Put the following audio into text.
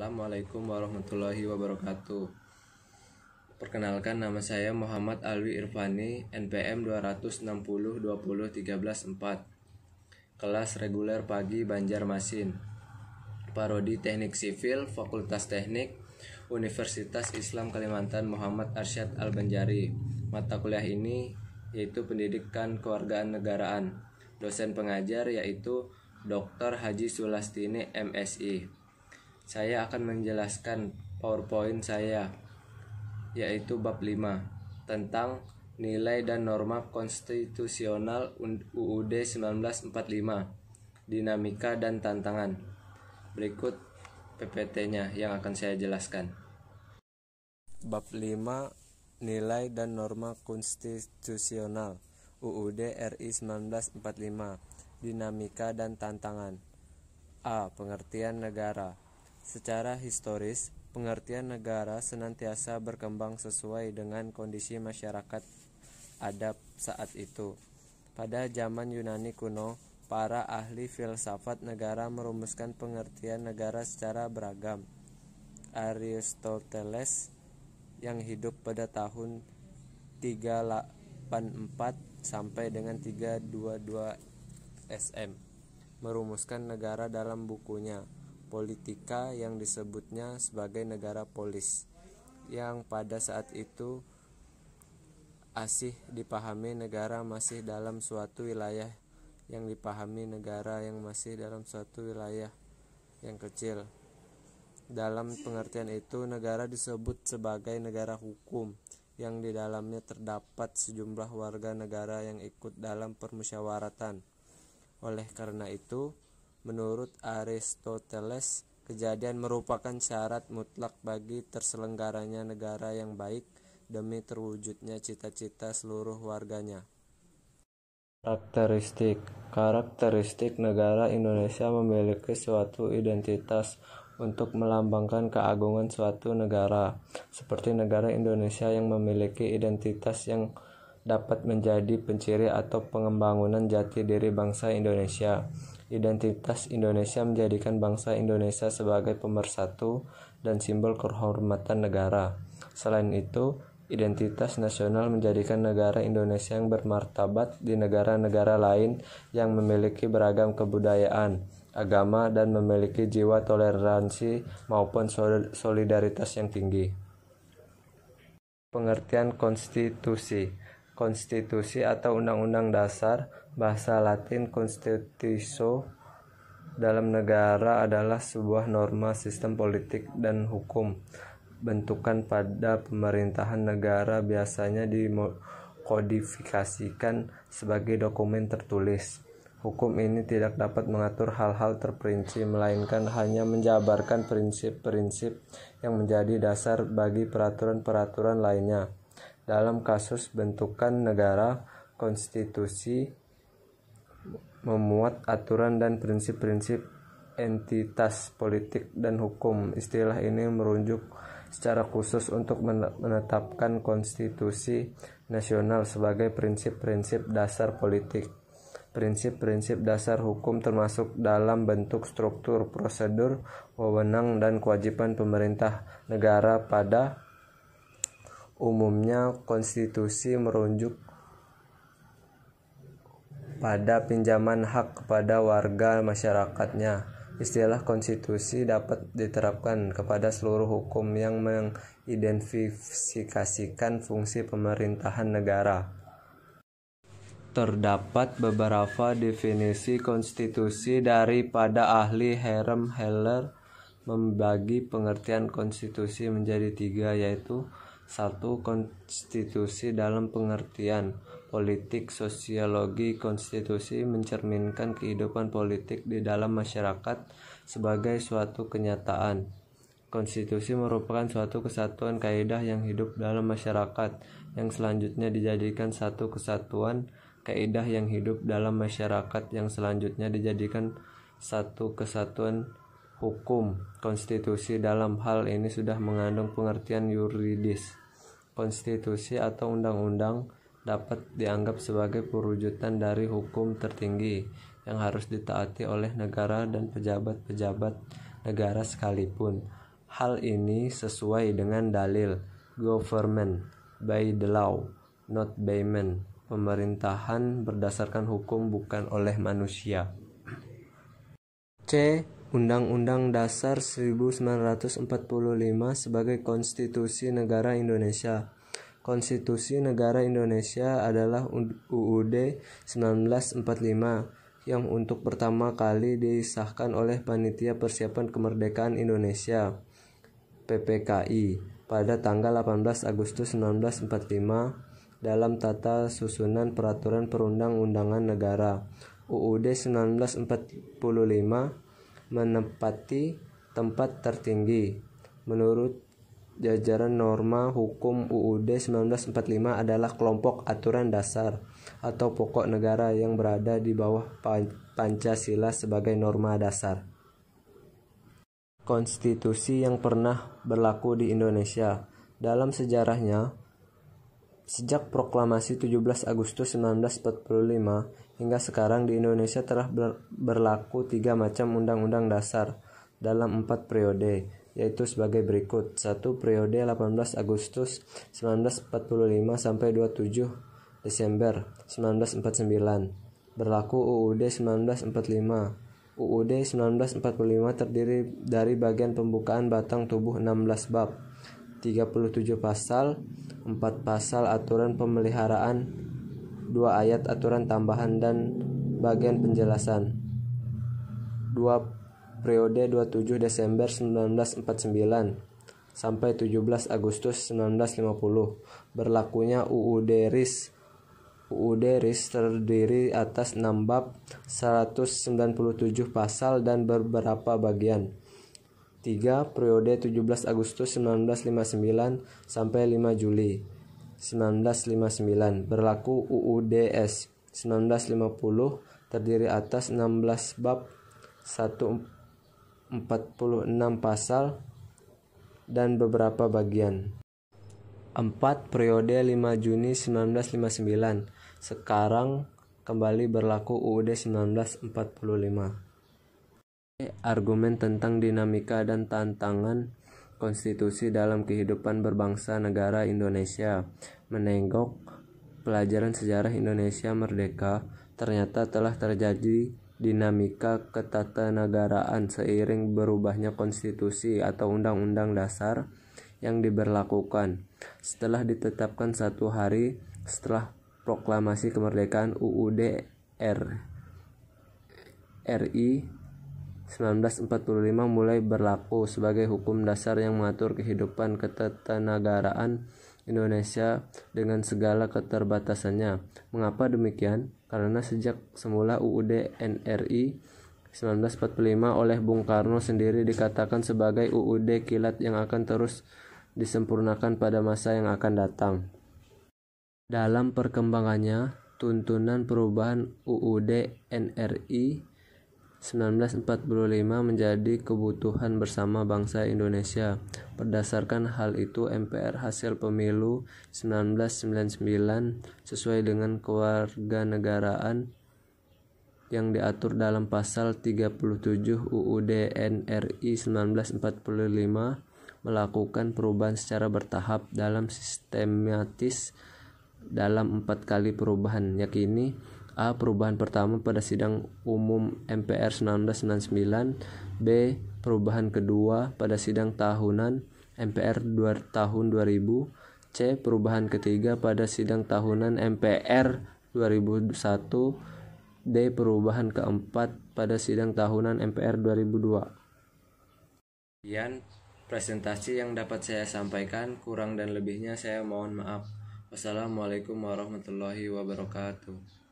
Assalamualaikum warahmatullahi wabarakatuh. Perkenalkan, nama saya Muhammad Alwi Irfani, NPM 2602013 4. Kelas reguler pagi Banjarmasin. Prodi Teknik Sipil, Fakultas Teknik, Universitas Islam Kalimantan Muhammad Arsyad Al-Banjari. Mata kuliah ini yaitu Pendidikan Kewarganegaraan. Dosen pengajar yaitu Dr. Haji Sulastini MSI. Saya akan menjelaskan PowerPoint saya, yaitu bab 5 tentang nilai dan norma konstitusional UUD 1945, dinamika dan tantangan. Berikut PPT-nya yang akan saya jelaskan. Bab 5, nilai dan norma konstitusional UUD RI 1945, dinamika dan tantangan. A. Pengertian negara. Secara historis, pengertian negara senantiasa berkembang sesuai dengan kondisi masyarakat adat saat itu. Pada zaman Yunani kuno, para ahli filsafat negara merumuskan pengertian negara secara beragam. Aristoteles yang hidup pada tahun 384 sampai dengan 322 SM merumuskan negara dalam bukunya Politika yang disebutnya sebagai negara polis, yang pada saat itu asih dipahami negara masih dalam suatu wilayah yang kecil. Dalam pengertian itu, negara disebut sebagai negara hukum yang di dalamnya terdapat sejumlah warga negara yang ikut dalam permusyawaratan. Oleh karena itu, menurut Aristoteles, kejadian merupakan syarat mutlak bagi terselenggaranya negara yang baik demi terwujudnya cita-cita seluruh warganya. Karakteristik negara Indonesia memiliki suatu identitas untuk melambangkan keagungan suatu negara, seperti negara Indonesia yang memiliki identitas yang dapat menjadi penciri atau pengembangan jati diri bangsa Indonesia. Identitas Indonesia menjadikan bangsa Indonesia sebagai pemersatu dan simbol kehormatan negara. Selain itu, identitas nasional menjadikan negara Indonesia yang bermartabat di negara-negara lain yang memiliki beragam kebudayaan, agama, dan memiliki jiwa toleransi maupun solidaritas yang tinggi. Pengertian konstitusi. Konstitusi atau Undang-Undang Dasar, bahasa Latin Constitutio, dalam negara adalah sebuah norma sistem politik dan hukum bentukan pada pemerintahan negara, biasanya dikodifikasikan sebagai dokumen tertulis. Hukum ini tidak dapat mengatur hal-hal terperinci, melainkan hanya menjabarkan prinsip-prinsip yang menjadi dasar bagi peraturan-peraturan lainnya. Dalam kasus bentukan negara, konstitusi memuat aturan dan prinsip-prinsip entitas politik dan hukum. Istilah ini merujuk secara khusus untuk menetapkan konstitusi nasional sebagai prinsip-prinsip dasar politik. Prinsip-prinsip dasar hukum termasuk dalam bentuk struktur, prosedur, wewenang, dan kewajiban pemerintah negara. Pada umumnya, konstitusi merujuk pada pinjaman hak kepada warga masyarakatnya. Istilah konstitusi dapat diterapkan kepada seluruh hukum yang mengidentifikasikan fungsi pemerintahan negara. Terdapat beberapa definisi konstitusi daripada ahli. Herm Heller membagi pengertian konstitusi menjadi 3, yaitu 1. Konstitusi dalam pengertian politik. Sosiologi konstitusi mencerminkan kehidupan politik di dalam masyarakat sebagai suatu kenyataan. Konstitusi merupakan suatu kesatuan kaidah yang hidup dalam masyarakat, yang selanjutnya dijadikan satu kesatuan kaidah yang hidup dalam masyarakat, yang selanjutnya dijadikan satu kesatuan hukum. Konstitusi dalam hal ini sudah mengandung pengertian yuridis. Konstitusi atau undang-undang dapat dianggap sebagai perwujudan dari hukum tertinggi yang harus ditaati oleh negara dan pejabat-pejabat negara sekalipun. Hal ini sesuai dengan dalil government by the law, not by men. Pemerintahan berdasarkan hukum, bukan oleh manusia. C. Undang-Undang Dasar 1945 sebagai Konstitusi Negara Indonesia. Konstitusi Negara Indonesia adalah UUD 1945 yang untuk pertama kali disahkan oleh Panitia Persiapan Kemerdekaan Indonesia (PPKI) pada tanggal 18 Agustus 1945 dalam tata susunan Peraturan Perundang-undangan Negara. UUD 1945 menempati tempat tertinggi. Menurut jajaran norma hukum, UUD 1945 adalah kelompok aturan dasar atau pokok negara yang berada di bawah Pancasila sebagai norma dasar. Konstitusi yang pernah berlaku di Indonesia. Dalam sejarahnya, sejak proklamasi 17 Agustus 1945 hingga sekarang di Indonesia telah berlaku 3 macam undang-undang dasar dalam 4 periode, yaitu sebagai berikut. 1. Periode 18 Agustus 1945 sampai 27 Desember 1949. Berlaku UUD 1945. UUD 1945 terdiri dari bagian pembukaan batang tubuh 16 bab, 37 pasal, 4 pasal aturan pemeliharaan, 2 ayat aturan tambahan dan bagian penjelasan. 2 periode 27 Desember 1949 sampai 17 Agustus 1950. Berlakunya UUD RIS. UUD RIS terdiri atas 6 bab, 197 pasal dan beberapa bagian. 3 periode 17 Agustus 1959 sampai 5 Juli 1959. Berlaku UUDS 1950 terdiri atas 16 bab, 146 pasal dan beberapa bagian. 4 periode 5 Juni 1959. Sekarang kembali berlaku UUD 1945. Argumen tentang dinamika dan tantangan konstitusi dalam kehidupan berbangsa negara Indonesia. Menengok pelajaran sejarah Indonesia merdeka, ternyata telah terjadi dinamika ketatanegaraan seiring berubahnya konstitusi atau undang-undang dasar yang diberlakukan. Setelah ditetapkan 1 hari setelah proklamasi kemerdekaan, UUD RI 1945 mulai berlaku sebagai hukum dasar yang mengatur kehidupan ketatanegaraan Indonesia dengan segala keterbatasannya. Mengapa demikian? Karena sejak semula UUD NRI 1945 oleh Bung Karno sendiri dikatakan sebagai UUD kilat yang akan terus disempurnakan pada masa yang akan datang. Dalam perkembangannya, tuntunan perubahan UUD NRI 1945 menjadi kebutuhan bersama bangsa Indonesia. Berdasarkan hal itu, MPR hasil pemilu 1999 sesuai dengan kewarganegaraan yang diatur dalam pasal 37 UUD NRI 1945 melakukan perubahan secara bertahap dan sistematis dalam 4 kali perubahan, yakni A. Perubahan pertama pada sidang umum MPR 1999. B. Perubahan kedua pada sidang tahunan MPR tahun 2000. C. Perubahan ketiga pada sidang tahunan MPR 2001. D. Perubahan keempat pada sidang tahunan MPR 2002. Sekian presentasi yang dapat saya sampaikan, kurang dan lebihnya saya mohon maaf. Wassalamualaikum warahmatullahi wabarakatuh.